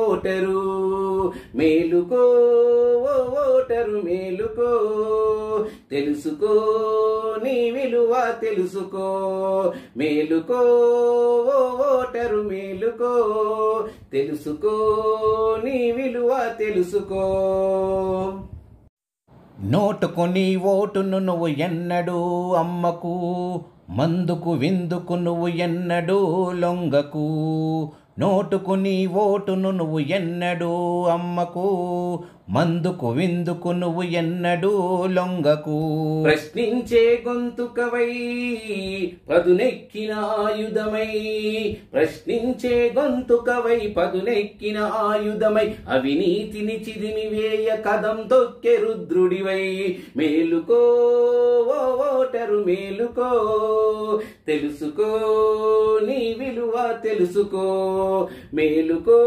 Voter మేలుకో, ఓ voter మేలుకో, తెలుసుకో నీ విలువ తెలుసుకో, మేలుకో ఓ ఓటరు మేలుకో, తెలుసుకో నీ విలువ తెలుసుకో. నోటుకు నీ ఓటును నువ్వు ఎన్నడూ అమ్మకు, మందుకు విందుకు నువ్వు ఎన్నడూ లొంగకు. నోటుకు నీ ఓటును నువ్వు ఎన్నడూ అమ్మకు, మందుకు విందుకు నువ్వు ఎన్నడూ లొంగకు. ప్రశ్నించే గొంతుకవై పదునెక్కిన ఆయుధమై, ప్రశ్నించే గొంతుకవై పదునెక్కిన ఆయుధమై, అవినీతిని చిదిమివేయ కదం తొక్కె రుద్రుడివై, మేలుకో ఓ ఓటరు మేలుకో, తెలుసుకో నీ విలువ తెలుసుకో, మేలుకో.